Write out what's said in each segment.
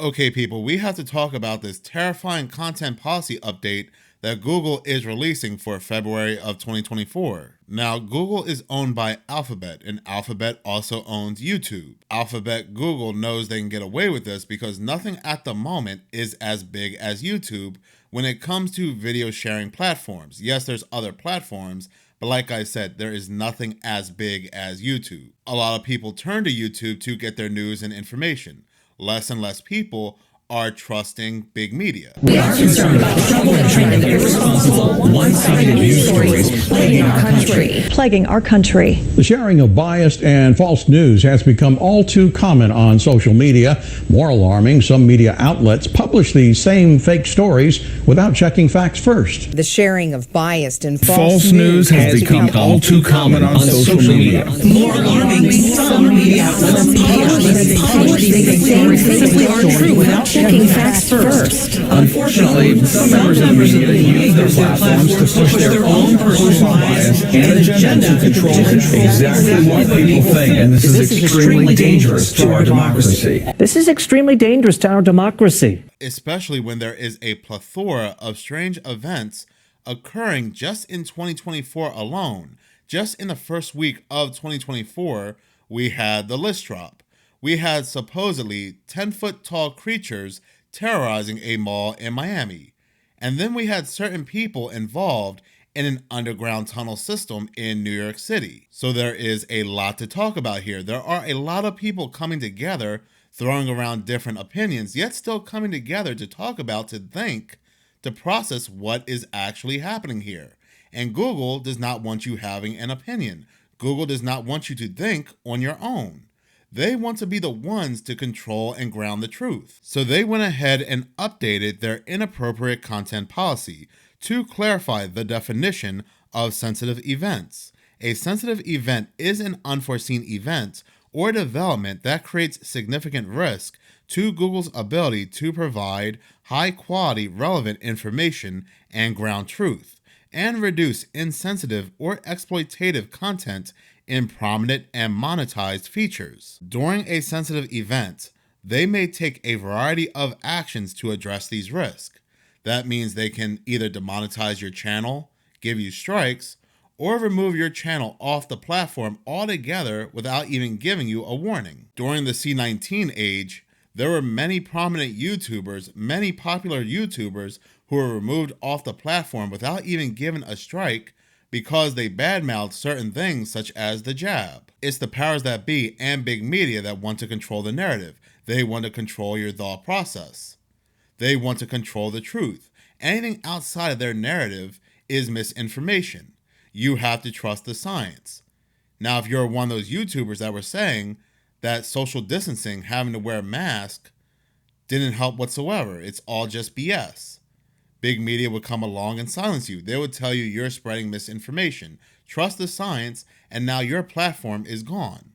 Okay, people, we have to talk about this terrifying content policy update that Google is releasing for February of 2024. Now, Google is owned by Alphabet, and Alphabet also owns YouTube. Alphabet Google knows they can get away with this because nothing at the moment is as big as YouTube when it comes to video sharing platforms. Yes, there's other platforms, but like I said, there is nothing as big as YouTube. A lot of people turn to YouTube to get their news and information. Less and less people are trusting big media. We are concerned about the trouble and trend of irresponsible, one-sided news stories plaguing our country. The sharing of biased and false news has become all too common on social media. More alarming, some media outlets publish these same fake stories without checking facts first. The sharing of biased and false news has become all too common on social media. More alarming, some media outlets publish these same fake stories without checking facts first. Unfortunately, some members of the media use their platforms to push their own personal bias and agenda to control exactly what people think, and this is extremely dangerous to our democracy. This is extremely dangerous to our democracy. Especially when there is a plethora of strange events occurring just in 2024 alone. Just in the first week of 2024, we had the list drop. We had supposedly 10-foot-tall creatures terrorizing a mall in Miami. And then we had certain people involved in an underground tunnel system in New York City. So there is a lot to talk about here. There are a lot of people coming together, throwing around different opinions, yet still coming together to talk about, to think, to process what is actually happening here. And Google does not want you having an opinion. Google does not want you to think on your own. They want to be the ones to control and ground the truth. So they went ahead and updated their inappropriate content policy to clarify the definition of sensitive events. A sensitive event is an unforeseen event or development that creates significant risk to Google's ability to provide high-quality, relevant information and ground truth, and reduce insensitive or exploitative content in prominent and monetized features. During a sensitive event, they may take a variety of actions to address these risks. That means they can either demonetize your channel, give you strikes, or remove your channel off the platform altogether without even giving you a warning. During the C19 age, there were many prominent YouTubers, many popular YouTubers who were removed off the platform without even given a strike because they badmouthed certain things such as the jab. It's the powers that be and big media that want to control the narrative. They want to control your thought process. They want to control the truth. Anything outside of their narrative is misinformation. You have to trust the science. Now, if you're one of those YouTubers that were saying that social distancing, having to wear a mask, didn't help whatsoever, it's all just BS. Big media would come along and silence you. They would tell you you're spreading misinformation. Trust the science, and now your platform is gone.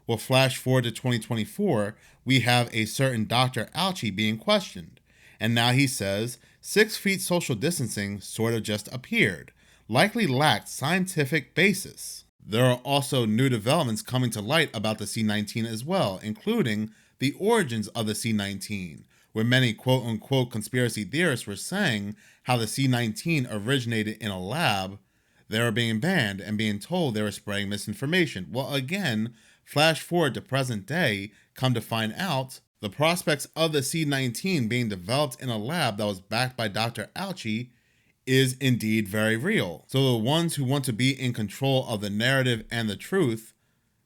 Well, flash forward to 2024, we have a certain Dr. Fauci being questioned. And now he says 6 feet social distancing sort of just appeared, likely lacked scientific basis. There are also new developments coming to light about the C19 as well, including the origins of the C19, where many quote-unquote conspiracy theorists were saying how the C19 originated in a lab. They were being banned and being told they were spreading misinformation. Well, again, flash forward to present day, come to find out, the prospects of the C19 being developed in a lab that was backed by Dr. Fauci is indeed very real. So the ones who want to be in control of the narrative and the truth,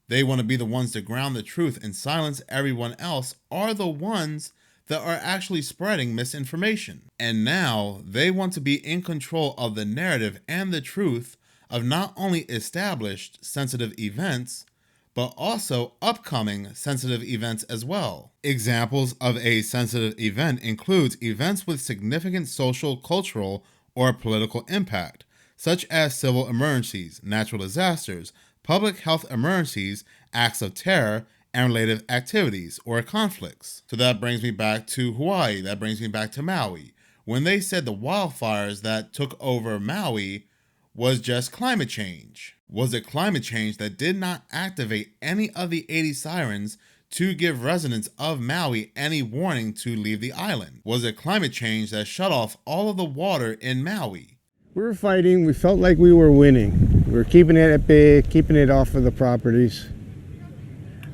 they want to be the ones to ground the truth and silence everyone else, are the ones that are actually spreading misinformation. And now they want to be in control of the narrative and the truth of not only established sensitive events, but also upcoming sensitive events as well. Examples of a sensitive event includes events with significant social, cultural, or political impact, such as civil emergencies, natural disasters, public health emergencies, acts of terror, and related activities or conflicts. So that brings me back to Hawaii. That brings me back to Maui. When they said the wildfires that took over Maui was just climate change. Was it climate change that did not activate any of the 80 sirens to give residents of Maui any warning to leave the island? Was it climate change that shut off all of the water in Maui? We were fighting. We felt like we were winning. We were keeping it at bay, keeping it off of the properties.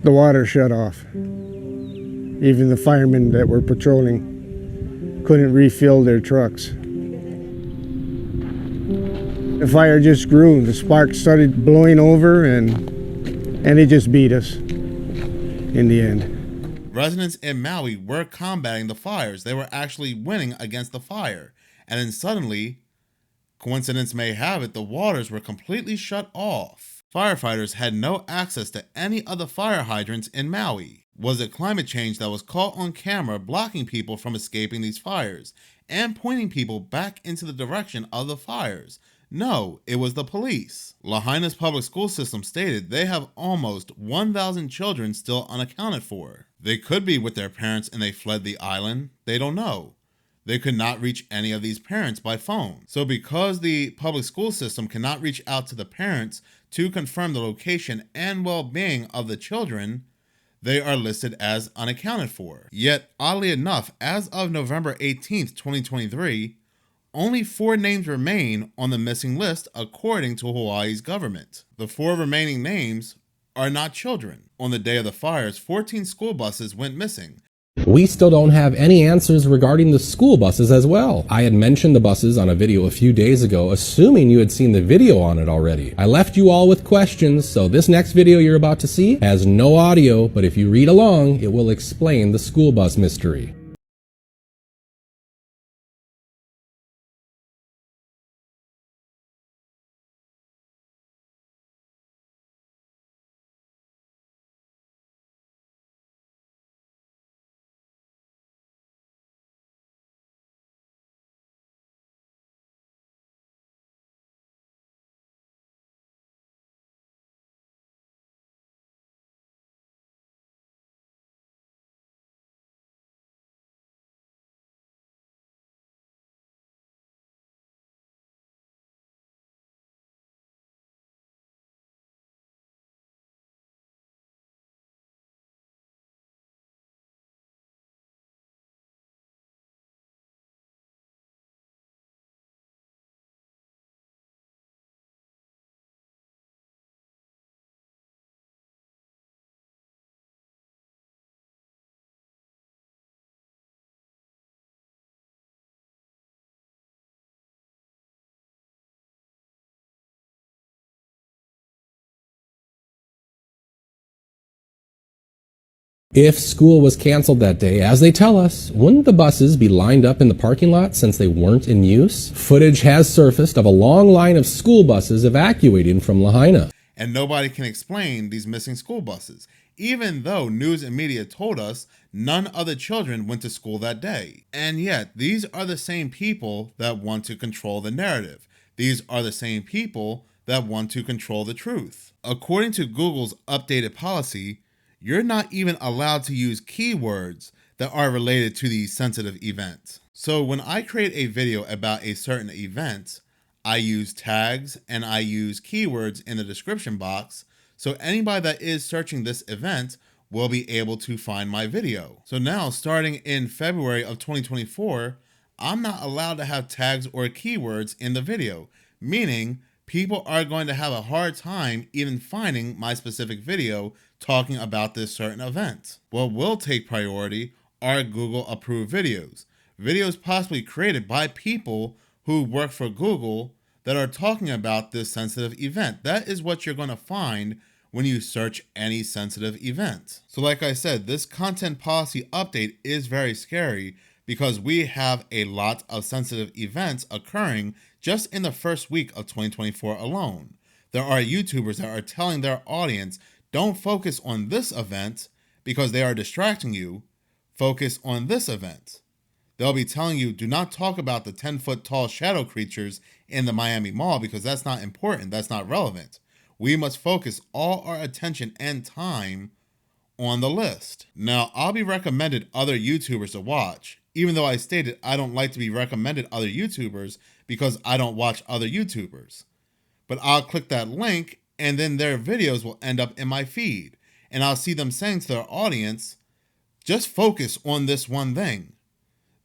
The water shut off. Even the firemen that were patrolling couldn't refill their trucks. The fire just grew. The sparks started blowing over, and it just beat us in the end. Residents in Maui were combating the fires. They were actually winning against the fire. And then suddenly, coincidence may have it, the waters were completely shut off. Firefighters had no access to any of the fire hydrants in Maui. Was it climate change that was caught on camera blocking people from escaping these fires and pointing people back into the direction of the fires? No, it was the police. Lahaina's public school system stated they have almost 1,000 children still unaccounted for. They could be with their parents and they fled the island. They don't know. They could not reach any of these parents by phone. So because the public school system cannot reach out to the parents to confirm the location and well-being of the children, they are listed as unaccounted for. Yet, oddly enough, as of November 18th, 2023, only 4 names remain on the missing list according to Hawaii's government. The 4 remaining names are not children. On the day of the fires, 14 school buses went missing. We still don't have any answers regarding the school buses as well. I had mentioned the buses on a video a few days ago, assuming you had seen the video on it already. I left you all with questions, so this next video you're about to see has no audio, but if you read along, it will explain the school bus mystery. If school was canceled that day, as they tell us, wouldn't the buses be lined up in the parking lot since they weren't in use? Footage has surfaced of a long line of school buses evacuating from Lahaina. And nobody can explain these missing school buses, even though news and media told us none of the children went to school that day. And yet, these are the same people that want to control the narrative. These are the same people that want to control the truth. According to Google's updated policy, you're not even allowed to use keywords that are related to the sensitive event. So when I create a video about a certain event, I use tags and I use keywords in the description box, so anybody that is searching this event will be able to find my video. So now, starting in February of 2024, I'm not allowed to have tags or keywords in the video, meaning people are going to have a hard time even finding my specific video talking about this certain event. What will take priority are Google approved videos. Videos possibly created by people who work for Google that are talking about this sensitive event. That is what you're going to find when you search any sensitive event. So like I said, this content policy update is very scary because we have a lot of sensitive events occurring just in the first week of 2024 alone. There are YouTubers that are telling their audience, don't focus on this event because they are distracting you. Focus on this event. They'll be telling you, do not talk about the 10-foot tall shadow creatures in the Miami Mall because that's not important. That's not relevant. We must focus all our attention and time on the list. Now, I'll be recommended other YouTubers to watch, even though I stated I don't like to be recommended other YouTubers because I don't watch other YouTubers. But I'll click that link and then their videos will end up in my feed. And I'll see them saying to their audience, just focus on this one thing.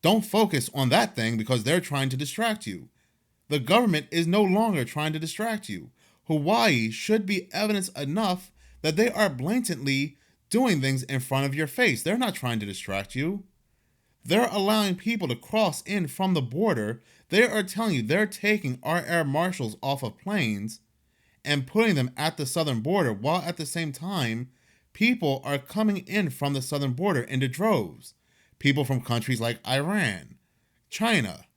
Don't focus on that thing because they're trying to distract you. The government is no longer trying to distract you. Hawaii should be evidence enough that they are blatantly doing things in front of your face. They're not trying to distract you. They're allowing people to cross in from the border. They are telling you they're taking our air marshals off of planes and putting them at the southern border, while at the same time, people are coming in from the southern border into droves. People from countries like Iran, China.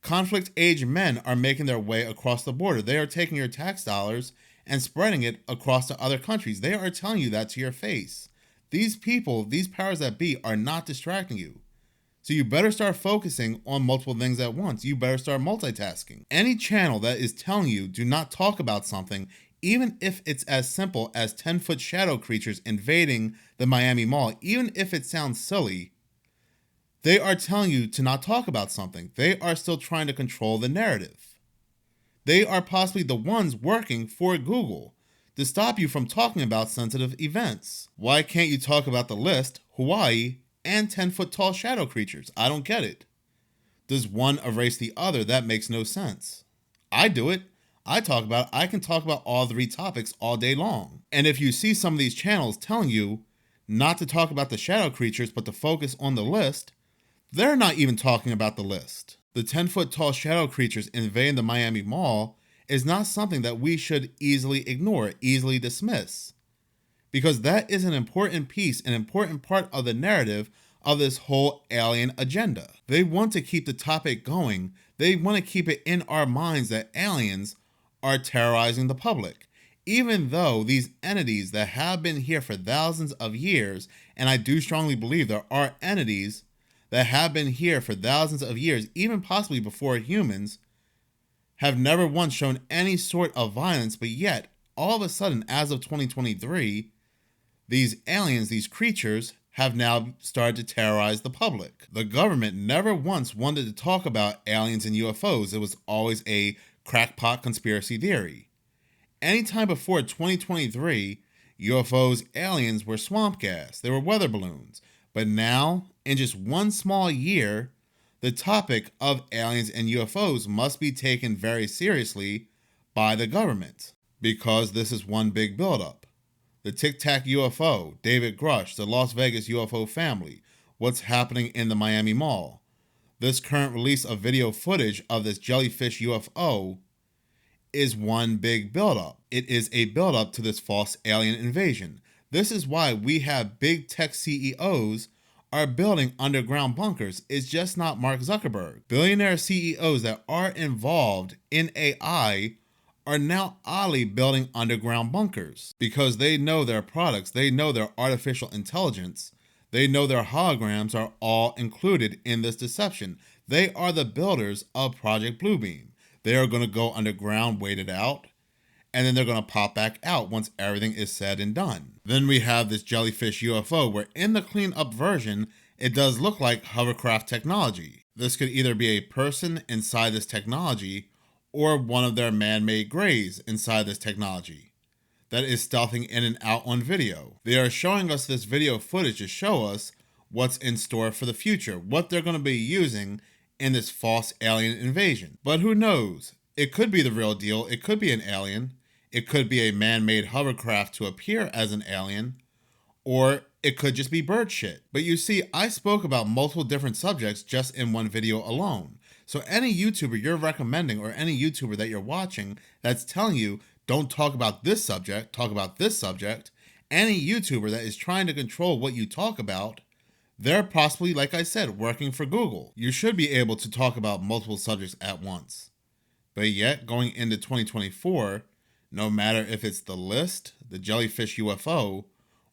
Conflict-age men are making their way across the border. They are taking your tax dollars and spreading it across to other countries. They are telling you that to your face. These people, these powers that be, are not distracting you. So you better start focusing on multiple things at once. You better start multitasking. Any channel that is telling you do not talk about something, even if it's as simple as 10-foot shadow creatures invading the Miami Mall, even if it sounds silly, they are telling you to not talk about something. They are still trying to control the narrative. They are possibly the ones working for Google to stop you from talking about sensitive events. Why can't you talk about the list, Hawaii, and 10-foot tall shadow creatures? I don't get it. Does one erase the other? That makes no sense. I do it. I can talk about all 3 topics all day long. And if you see some of these channels telling you not to talk about the shadow creatures, but to focus on the list, they're not even talking about the list. The 10-foot tall shadow creatures invading the Miami Mall is not something that we should easily ignore, easily dismiss. Because that is an important piece, an important part of the narrative of this whole alien agenda. They want to keep the topic going. They want to keep it in our minds that aliens are terrorizing the public. Even though these entities that have been here for thousands of years, and I do strongly believe there are entities that have been here for thousands of years, even possibly before humans, have never once shown any sort of violence, but yet, all of a sudden, as of 2023, these aliens, these creatures, have now started to terrorize the public. The government never once wanted to talk about aliens and UFOs. It was always a crackpot conspiracy theory. Anytime before 2023, UFOs, aliens were swamp gas. They were weather balloons. But now, in just one small year, the topic of aliens and UFOs must be taken very seriously by the government, because this is one big buildup. The Tic Tac UFO, David Grush, the Las Vegas UFO family, what's happening in the Miami Mall. This current release of video footage of this jellyfish UFO is one big buildup. It is a buildup to this false alien invasion. This is why we have big tech CEOs are building underground bunkers. It's just not Mark Zuckerberg. Billionaire CEOs that are involved in AI are now oddly building underground bunkers because they know their products, they know their artificial intelligence, they know their holograms are all included in this deception. They are the builders of Project Bluebeam. They are going to go underground, wait it out, and then they're going to pop back out once everything is said and done. Then we have this jellyfish UFO where in the clean-up version, it does look like hovercraft technology. This could either be a person inside this technology or one of their man-made grays inside this technology that is stealthing in and out on video. They are showing us this video footage to show us what's in store for the future, what they're going to be using in this false alien invasion. But who knows? It could be the real deal. It could be an alien. It could be a man-made hovercraft to appear as an alien, or it could just be bird shit. But you see, I spoke about multiple different subjects just in one video alone. So any YouTuber you're recommending or any YouTuber that you're watching that's telling you, don't talk about this subject, talk about this subject, any YouTuber that is trying to control what you talk about, they're possibly, like I said, working for Google. You should be able to talk about multiple subjects at once. But yet, going into 2024, no matter if it's the list, the jellyfish UFO,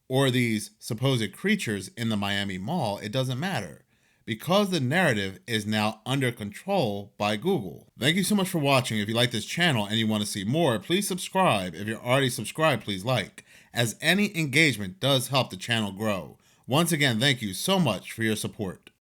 or these supposed creatures in the Miami Mall, it doesn't matter. Because the narrative is now under control by Google. Thank you so much for watching. If you like this channel and you want to see more, please subscribe. If you're already subscribed, please like, as any engagement does help the channel grow. Once again, thank you so much for your support.